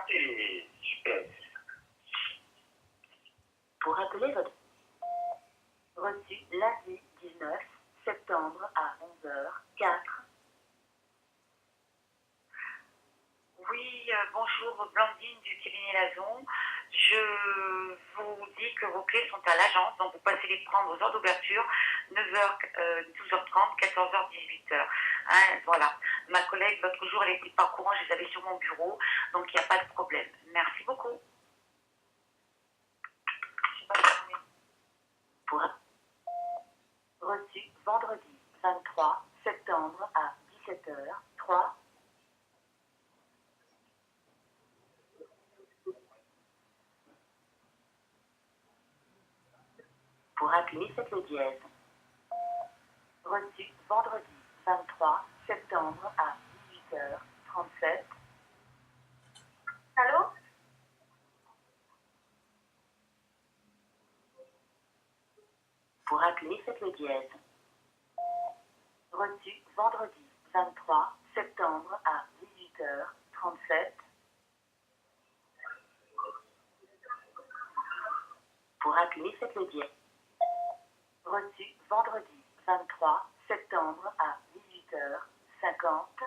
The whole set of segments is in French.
c'est super. Pour appeler votre reçu lundi 19 septembre à 11h04. Oui, bonjour, Blandine du cabinet Lazon. Je vous dis que vos clés sont à l'agence, donc vous passez les prendre aux heures d'ouverture, 9h, 12h30, 14h, 18h. Hein, voilà. Ma collègue, l'autre jour, elle n'était pas au courant, je les avais sur mon bureau, donc il n'y a pas de problème. Merci beaucoup. Je sais pas si Pour reçu vendredi 23 septembre à 17h03. Pour appeler, faites le dièse. Reçu vendredi 23 septembre à 18h37. Allô? Pour appeler, faites le dièse. Reçu vendredi 23 septembre à 18h37. Pour appeler, faites le dièse. Reçu vendredi 23 septembre à 18h50.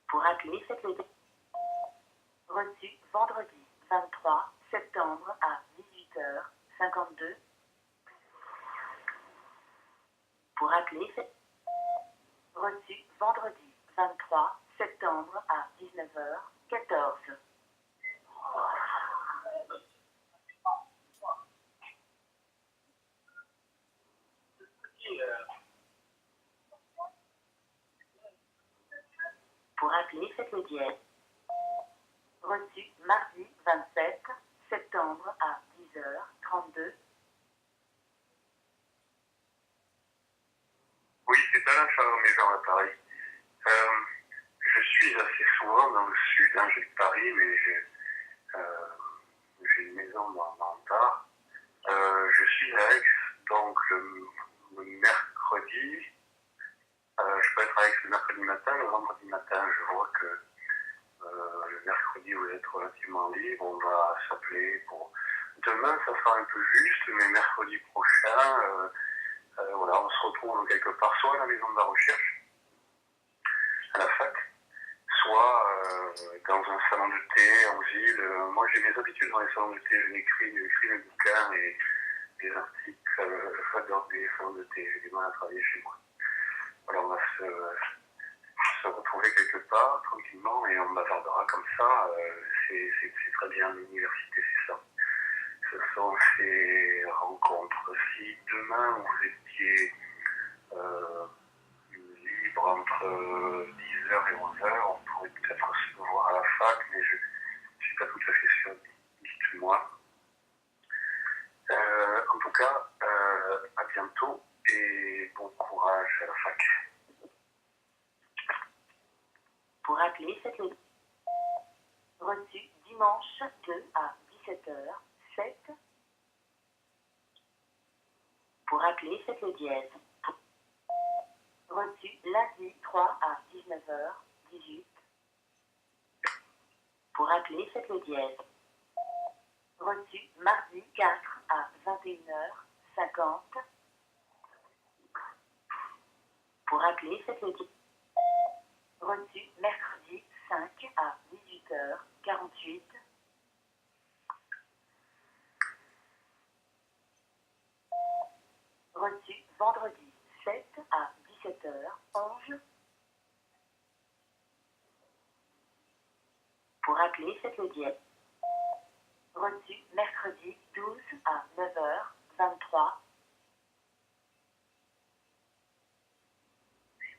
Pour appeler, faites le dièse. Reçu vendredi 23 septembre à 18h52. Pour appeler, faites reçu vendredi 23 septembre à 19h14. Pour appeler, faites le dièse. Reçu mardi 27 septembre à 10h32. Oui, c'est Alain Charon-Méjean à Paris. Je suis assez souvent dans le sud, hein, j'ai Paris, mais j'ai une maison dans le Var. Je suis à Aix, donc le mercredi. Je peux être à Aix le mercredi matin, le vendredi matin, je vois que le mercredi vous êtes relativement libre, on va s'appeler pour... Demain, ça sera un peu juste, mais mercredi prochain, voilà, on se retrouve quelque part, soit à la maison de la recherche, à la fac, soit dans un salon de thé en ville. Moi, j'ai mes habitudes dans les salons de thé, j'écris mes bouquins et des articles, j'adore des salons de thé, j'ai du mal à travailler chez moi. Voilà, on va se retrouver quelque part tranquillement et on bavardera comme ça. C'est très bien, l'université, c'est ça. Ce sont ces rencontres. Si demain vous étiez libre entre 10h et 11h, on pourrait peut-être se voir à la fac, mais je ne suis pas tout à fait sûr. Dites-moi. En tout cas, à bientôt et bon courage à la fac. Pour appeler, faites le reçu dimanche 2 à 17h07. Pour appeler, faites le dièse. Reçu lundi 3 à 19h18. Pour appeler, faites le dièse. Reçu mardi 4 à 21h50. Pour appeler, faites le dièse. Reçu mercredi 5 à 18h48. Reçu vendredi 7 à 17h11. Pour appeler, faites le dièse. Reçu mercredi 12 à 9h23.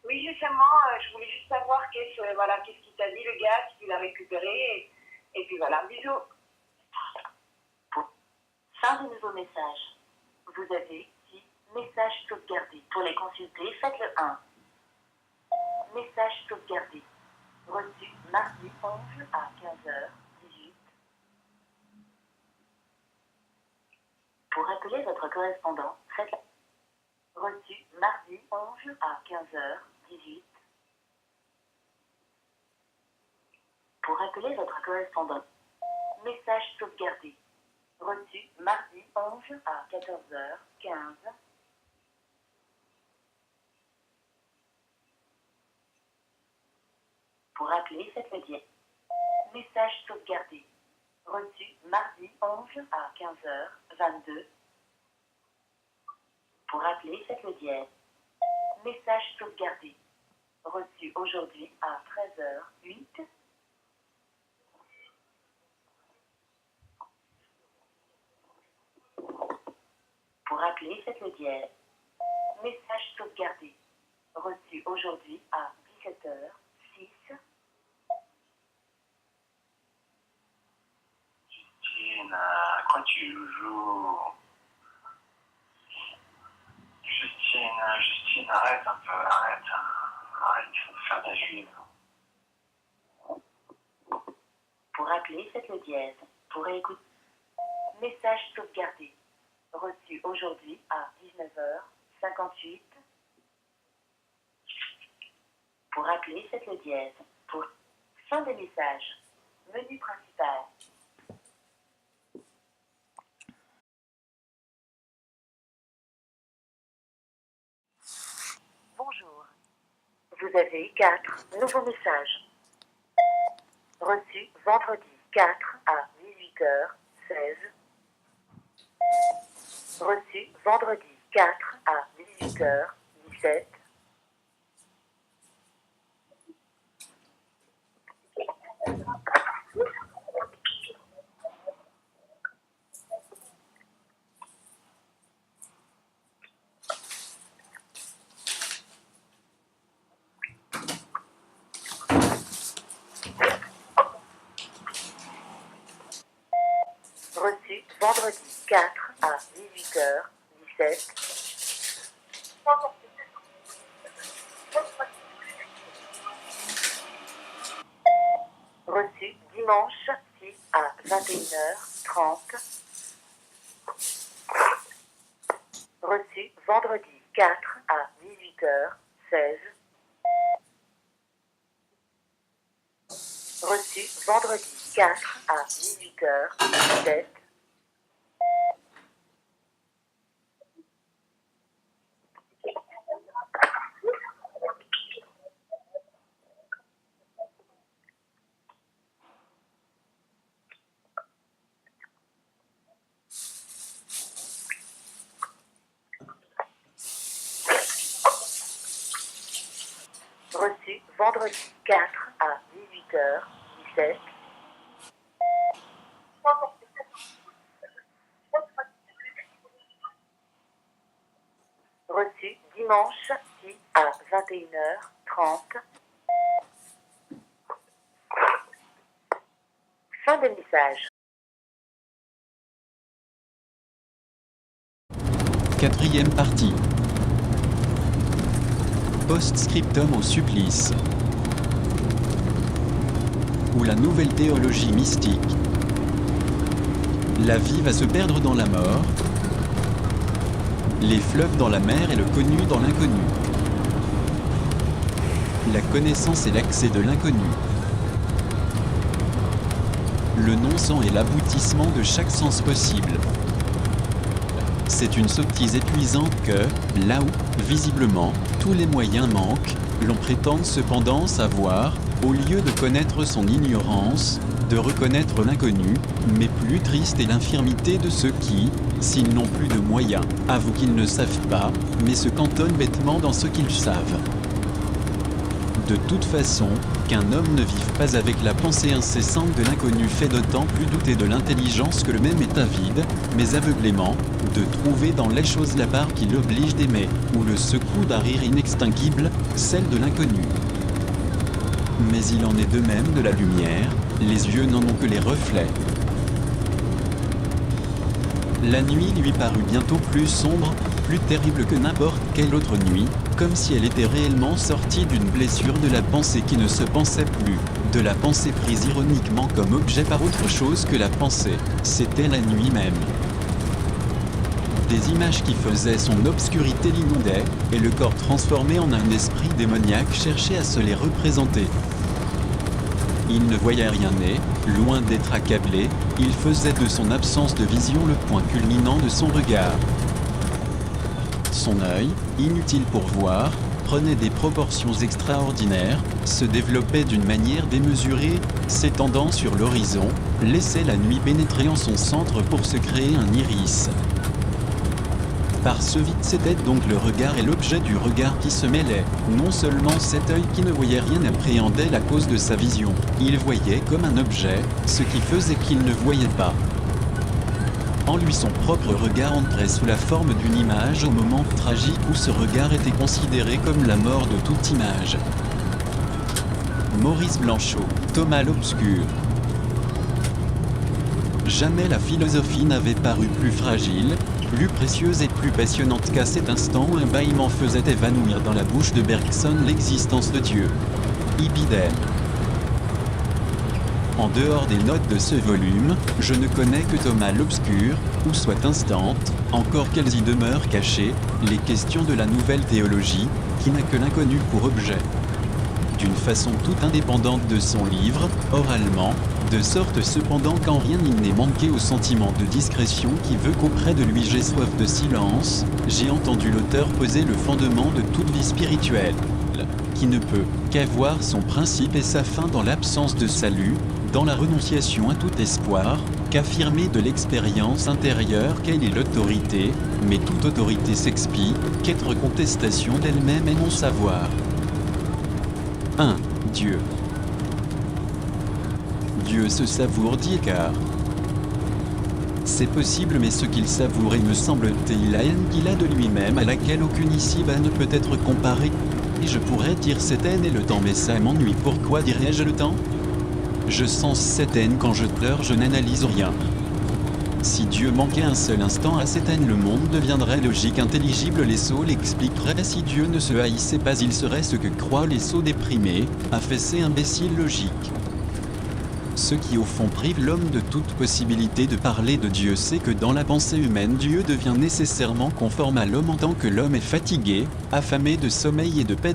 Oui, justement, je voulais juste savoir qu'est-ce qu'il t'a dit, le gars, si tu l'as récupéré. Et puis voilà, bisous. Fin de nouveau message. Vous avez 6 messages sauvegardés. Pour les consulter, faites le 1. Message sauvegardé. Reçu mardi 11 à 15h18. Pour appeler votre correspondant, faites reçu mardi 11 à 15h18. Pour appeler votre correspondant. Message sauvegardé. Reçu mardi 11 à 14h15. Pour appeler, faites le dièse. Message sauvegardé. Reçu mardi 11 à 15h22. Pour appeler, faites le dièse. Message sauvegardé. Reçu aujourd'hui à 13h08. Pour appeler, faites le dièse. Message sauvegardé. Reçu aujourd'hui à 17h06. Justine, à quoi tu joues? Justine, arrête un peu, arrête de faire de la juive. Pour appeler, faites le dièse. Pour écouter. Message sauvegardé. Reçu aujourd'hui à 19h58. Pour appeler, faites le dièse. Pour fin des messages. Menu principal. Bonjour. Vous avez 4 nouveaux messages. Reçu vendredi 4 à 18h16. Reçu vendredi 4 à 18h17. Reçu vendredi 4 à 18h17. Reçu dimanche 6 à 21h30. Reçu vendredi 4 à 18h16. Reçu vendredi 4 à 18h17. Reçu vendredi 4 à 18h17. Reçu dimanche 6 à 21h30. Fin des messages. Quatrième partie. Post-scriptum au supplice. Ou la nouvelle théologie mystique. La vie va se perdre dans la mort. Les fleuves dans la mer et le connu dans l'inconnu. La connaissance et l'accès de l'inconnu. Le non-sens est l'aboutissement de chaque sens possible. C'est une sottise épuisante que, là où, visiblement, tous les moyens manquent, l'on prétende cependant savoir, au lieu de connaître son ignorance, de reconnaître l'inconnu, mais plus triste est l'infirmité de ceux qui, s'ils n'ont plus de moyens, avouent qu'ils ne savent pas, mais se cantonnent bêtement dans ce qu'ils savent. De toute façon, qu'un homme ne vive pas avec la pensée incessante de l'inconnu fait d'autant plus douter de l'intelligence que le même est avide, mais aveuglément, de trouver dans les choses la part qui l'oblige d'aimer, ou le secoue d'un rire inextinguible, celle de l'inconnu. Mais il en est de même de la lumière, les yeux n'en ont que les reflets. La nuit lui parut bientôt plus sombre, plus terrible que n'importe quelle autre nuit, comme si elle était réellement sortie d'une blessure de la pensée qui ne se pensait plus, de la pensée prise ironiquement comme objet par autre chose que la pensée. C'était la nuit même. Des images qui faisaient son obscurité l'inondaient, et le corps transformé en un esprit démoniaque cherchait à se les représenter. Il ne voyait rien et, loin d'être accablé, il faisait de son absence de vision le point culminant de son regard. Son œil, inutile pour voir, prenait des proportions extraordinaires, se développait d'une manière démesurée, s'étendant sur l'horizon, laissait la nuit pénétrer en son centre pour se créer un iris. Par ce vide c'était donc le regard et l'objet du regard qui se mêlaient. Non seulement cet œil qui ne voyait rien appréhendait la cause de sa vision, il voyait comme un objet, ce qui faisait qu'il ne voyait pas. En lui son propre regard entrait sous la forme d'une image au moment tragique où ce regard était considéré comme la mort de toute image. Maurice Blanchot, Thomas l'Obscur. Jamais la philosophie n'avait paru plus fragile, plus précieuse et plus passionnante qu'à cet instant où un bâillement faisait évanouir dans la bouche de Bergson l'existence de Dieu. Ibidem. En dehors des notes de ce volume, je ne connais que Thomas l'Obscur, où soit instantes, encore qu'elles y demeurent cachées, les questions de la nouvelle théologie, qui n'a que l'inconnu pour objet. D'une façon toute indépendante de son livre, oralement, de sorte cependant qu'en rien il n'est manqué au sentiment de discrétion qui veut qu'auprès de lui j'ai soif de silence, j'ai entendu l'auteur poser le fondement de toute vie spirituelle, qui ne peut qu'avoir son principe et sa fin dans l'absence de salut, dans la renonciation à tout espoir, qu'affirmer de l'expérience intérieure quelle est l'autorité, mais toute autorité s'expie, qu'être contestation d'elle-même et non savoir. 1. Dieu. Dieu se savoure dit car. C'est possible mais ce qu'il savoure et me semble-t-il la haine qu'il a de lui-même à laquelle aucune ici-bas ne peut être comparée. Et je pourrais dire cette haine et le temps mais ça m'ennuie. Pourquoi dirais-je le temps ? Je sens cette haine quand je pleure, je n'analyse rien. Si Dieu manquait un seul instant à cette haine, le monde deviendrait logique, intelligible, les sots l'expliqueraient. Si Dieu ne se haïssait pas, il serait ce que croient les sots déprimés, affaissés, imbéciles, logiques. Ce qui au fond prive l'homme de toute possibilité de parler de Dieu, c'est que dans la pensée humaine, Dieu devient nécessairement conforme à l'homme en tant que l'homme est fatigué, affamé de sommeil et de paix,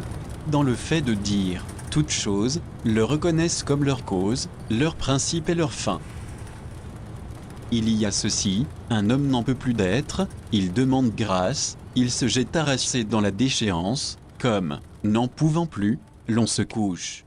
dans le fait de dire toutes choses, le reconnaissent comme leur cause, leur principe et leur fin. Il y a ceci, un homme n'en peut plus d'être, il demande grâce, il se jette harassé dans la déchéance, comme, n'en pouvant plus, l'on se couche.